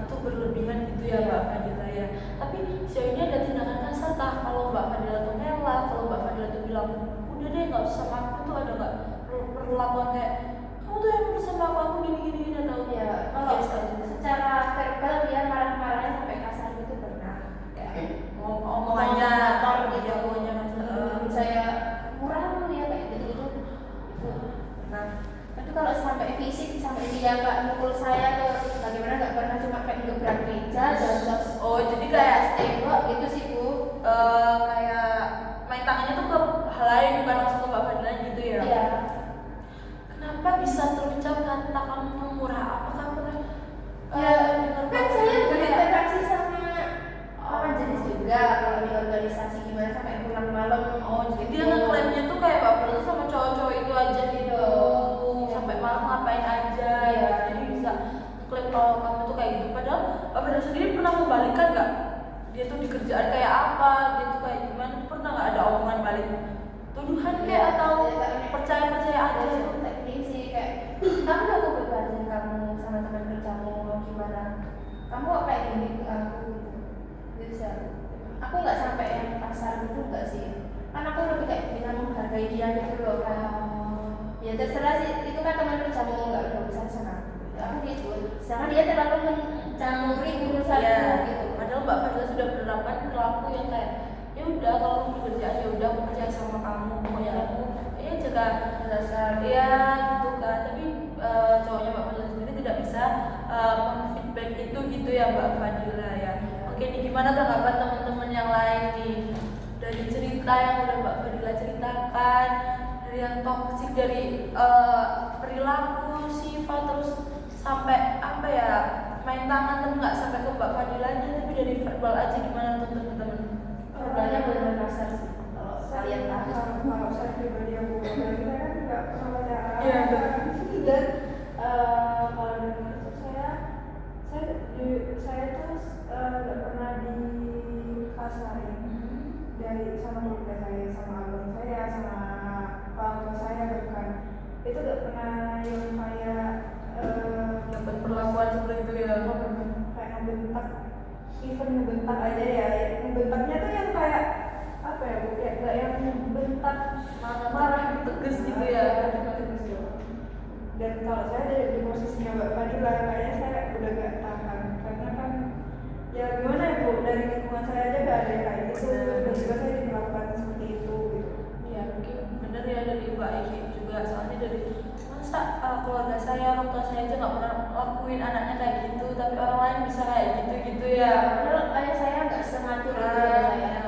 itu berlebihan gitu ya Mbak Fadila ya. Tapi sejauh ini ada tindakan kasar kah kalau Mbak Fadila tuh ngelak, kalau Mbak Fadila tuh bilang udah deh nggak usah sama aku, tuh ada nggak perlakuan kayak kamu tuh yang bersama aku gini atau ya kalau secara verbal dia marah-marahnya sampai kasar gitu pernah ya. omongannya gitu, omongannya saya murah lu ya kayak gitu itu. Nah, tapi kalau sampai fisik sampai dia nggak mukul saya atau bagaimana, nggak pernah, cuma kayak gebrak meja dan terus jadi kayak tembok gitu sih Bu. kayak main tangannya tuh ke hal lain, bukan langsung ke Mbak Fadila gitu ya. Iya. Kenapa bisa terucap kata kamu murah? Apakah pernah dengar Kan saya berinteraksi sama orang jenis juga kalau di organisasi gimana sampai pulang malam. jadi dia ngeklaimnya tuh kayak Mbak Fadila sama cowok-cowok itu aja gitu, sampai malam ngapain aja ya. Jadi bisa ngeklaim kalau kamu tuh kayak gitu, padahal Mbak Fadila sendiri pernah membalikan nggak? Dia tuh di kerjaan kayak apa, dia tuh kayak gimana, tuh pernah nggak ada omongan balik tuduhan kayak atau percaya aja sih? Kayak gini sih, kayak kamu aku bebasin kamu sama teman kerjamu mau gimana, kamu kok kayak gini ke aku gitu. Bisa aku nggak sampai yang pasar gitu nggak sih, kan aku lebih kayak bisa menghargai dia gitu loh kan. Ya terserah sih, itu kan teman kerjamu, nggak ada urusan sama aku gitu. Sama dia terlalu mencampuri urusanku gitu. Padahal Mbak Fadila sudah menerapkan perilaku yang kayak ya udah kalau kamu kerjaan ya udah aku percaya sama kamu, pokoknya kamu ya jaga dasar ya gitu kan. Tapi cowoknya Mbak Fadila sendiri tidak bisa memfeedback itu gitu ya Mbak Fadila ya. Oke nih, gimana tanggapan teman-teman yang lain nih dari cerita yang udah Mbak Fadila ceritakan, dari yang toksik, dari perilaku, sifat, terus sampai apa ya, main tangan, tapi nggak sampai ke Mbak Fadilanya, tapi dari verbal aja, gimana tuh teman-teman? Verbalnya benar kasar sih kalau kalian tahu. Kalau saya pribadi aku kita kan nggak pernah pacaran. Iya, Dan kalau menurut saya tuh nggak pernah dikasarin dari sama keluarga saya, sama abang saya, sama orang tua saya, bahkan itu nggak pernah yang kayak Dapat perlakuan seperti itu ya? kayak ngebentak, even ngebentak aja ya, ngebentaknya tuh yang kayak apa ya, kayak nggak yang bentak marah tegas gitu ya? cuma tegas doang. Dan kalau saya dari posisinya Mbak Fadila, kayaknya saya udah gak tahan, karena kan ya gimana ya Bu, dari lingkungan saya aja gak ada yang kayak gitu, dan juga saya diperlakukan seperti itu gitu. Ya mungkin bener ya dari Mbak Iki juga, soalnya dari masa masa keluarga saya, orang tua saya aja nggak pernah lakuin anaknya kayak gitu, tapi orang lain bisa kayak gitu ya. Padahal ayah saya nggak sengatur itu saya.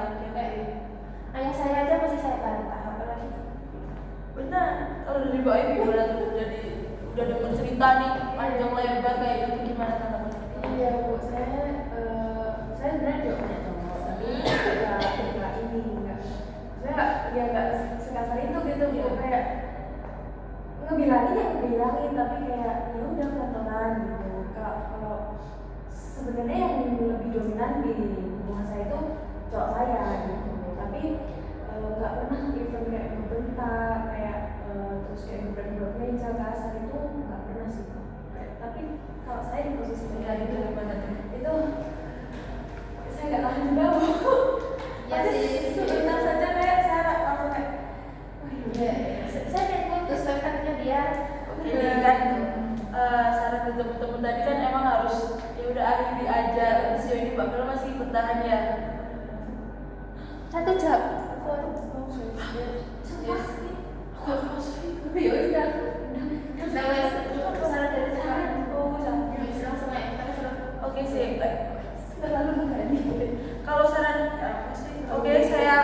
Ayah saya aja masih saya bantah, apalagi Benar, kalau dari Mbak Ibu gimana tuh? Jadi udah denger cerita nih panjang lebar kayak gitu, gimana tanggapan? Iya bu, saya sebenarnya juga punya cowok, tapi nggak ini nggak, saya ya nggak sekasar itu gitu bu, kayak ngebilangin ya ngebilangin, tapi kayak ya udah pelan-pelan gitu. Kalau sebenarnya yang lebih dominan di hubungan saya itu cowok saya gitu, tapi nggak pernah even kayak bentak kayak terus kayak berat meja kasar itu nggak pernah sih. Tapi kalau saya di posisi Ya gitu gimana tuh? itu saya nggak tahan juga bu. Ya sih, sebentar saja kayak saya langsung kayak wah ya, saya kayak putus, tapi katanya dia Ini kan saran dari temen-temen tadi kan emang harus ya udah akhiri aja. Sejauh ini Mbak Bella masih bertahan ya. 1 jam. ya udah Saran dari saya. Langsung aja. Oke sih. terlalu berani. Kalau saran apa sih? Oke, saya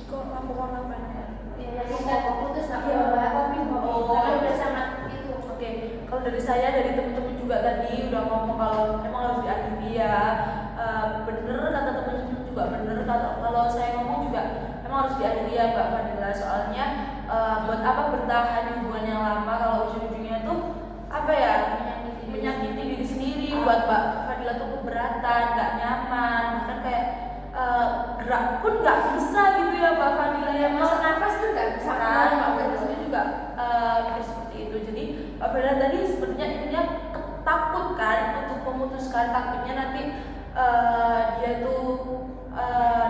kok lampu warna apa ya? Ya, nggak putus nggak apa-apa. Tapi udah sangat itu. Oke, kalau dari saya, dari teman-teman juga tadi udah ngomong kalau emang harus diakhiri ya. Bener kata teman-teman juga bener, kalau saya ngomong juga emang harus diakhiri ya Mbak Fadila. Soalnya buat apa bertahan di hubungan yang lama kalau ujung-ujungnya tuh apa ya, menyakiti diri sendiri. Buat Mbak Fadila tuh keberatan, nggak nyaman, bahkan kayak gerak pun nggak bisa gitu ya Mbak Fadila ya. Mau nafas tuh nggak bisa. Mbak Fadila sendiri juga mikir seperti itu. Jadi Mbak Fadila tadi sebenarnya intinya takut kan untuk memutuskan, takutnya nanti dia tuh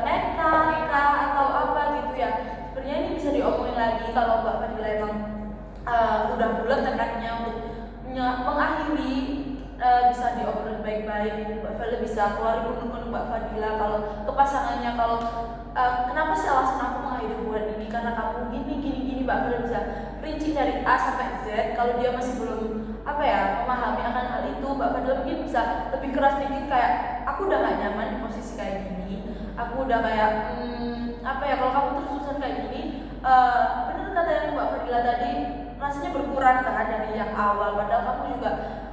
nekat atau apa gitu ya. Sebenarnya ini bisa diomongin lagi kalau Mbak Fadila emang udah bulat tekadnya untuk mengakhiri, bisa diobrolin baik-baik. Mbak Fadila bisa keluarin gunung-gunung Mbak Fadila kalau ke pasangannya, kalau kenapa sih alasan aku mengakhiri hubungan ini karena kamu gini Mbak Fadila bisa rinci dari A sampai Z. Kalau dia masih belum apa ya memahami akan hal itu, Mbak Fadila mungkin bisa lebih keras dikit kayak aku udah gak nyaman di posisi kayak gini, aku udah kayak apa ya, kalau kamu terus-terusan kayak gini, bener kata yang Mbak Fadila tadi, rasanya berkurang kan dari yang awal. Padahal kamu juga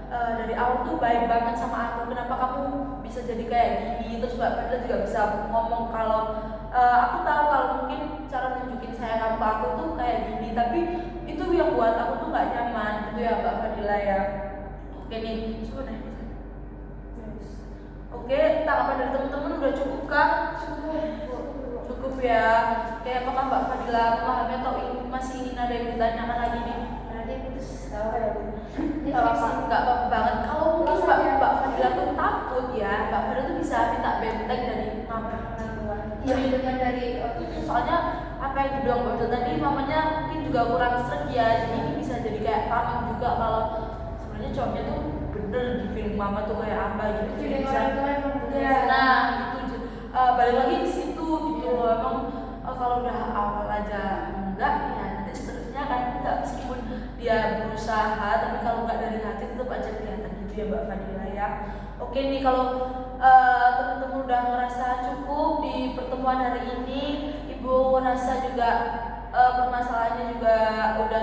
dari awal tuh baik banget sama aku, kenapa kamu bisa jadi kayak gini. Terus Mbak Fadila juga bisa ngomong kalau aku tahu kalau mungkin cara nunjukin sayang kamu ke aku tuh kayak gini, tapi itu yang buat aku tuh gak nyaman gitu ya Mbak Fadila ya. Oke nih, oke, tanggapan dari teman-teman udah cukup kah? Cukup ya. Kayak apakah Mbak Fadila memahami atau masih ingin ada yang ditanyakan lagi nih? Berarti putus tahu kayak gitu. Gak apa-apa, gak apa-apa banget. Kalau mungkin Mbak Fadila tuh takut ya, Mbak Fadila tuh bisa minta benteng dari mama. Iya, dengan dari Soalnya apa yang dibilang Mbak Fadila tadi, mamanya mungkin juga kurang sreg ya. Jadi ini bisa jadi kayak pamit juga kalau sebenarnya cowoknya tuh bener di film mama tuh kayak apa gitu. Jadi feeling bisa orang tua emang ya, nah itu balik lagi ke situ gitu. Emang kalau udah awal aja enggak ya nanti seterusnya kan enggak, meskipun dia berusaha tapi kalau enggak dari hati tetap aja kelihatan gitu ya Mbak Fadila ya. Oke nih, kalau teman-teman udah ngerasa cukup di pertemuan hari ini, Ibu rasa juga permasalahannya juga udah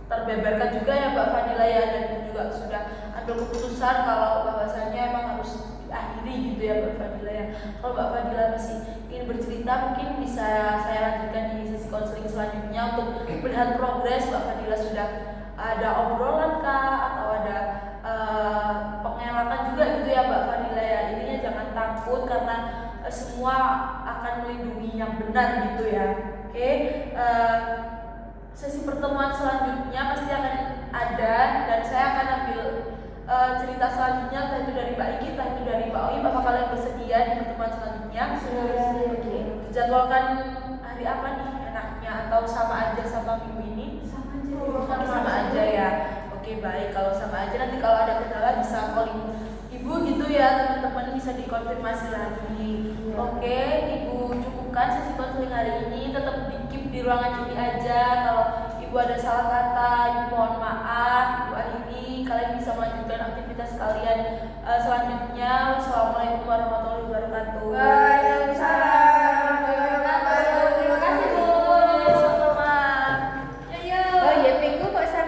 terbeberkan juga ya Mbak Fadila ya, dan juga sudah ambil keputusan kalau bahwasannya emang harus diakhiri gitu ya Mbak Fadila ya. Kalau Mbak Fadila masih ingin bercerita, mungkin bisa saya lanjutkan di sesi konseling selanjutnya untuk melihat progres Mbak Fadila sudah ada obrolan kah atau ada pengelakan juga gitu ya Mbak Fadila ya. Intinya jangan takut karena semua akan melindungi yang benar gitu ya. Oke, sesi pertemuan selanjutnya pasti akan ada dan saya akan ambil cerita selanjutnya, entah itu dari Mbak Iki, entah itu dari Mbak Oim. Apakah kalian bersedia di pertemuan selanjutnya? Oke. Dijadwalkan hari apa nih enaknya, atau sama aja sama minggu ini? Sama aja ya. Oke, baik, kalau sama aja nanti kalau ada kendala bisa calling Ibu gitu ya teman-teman, bisa dikonfirmasi lagi. Oke, Ibu cukupkan sesi konseling hari ini, tetap di keep di ruangan ini aja. Kalau Ibu Ibu ada salah kata, Ibu mohon maaf. Ibu akhiri, kalian bisa melanjutkan aktivitas kalian selanjutnya. Wassalamualaikum warahmatullahi wabarakatuh.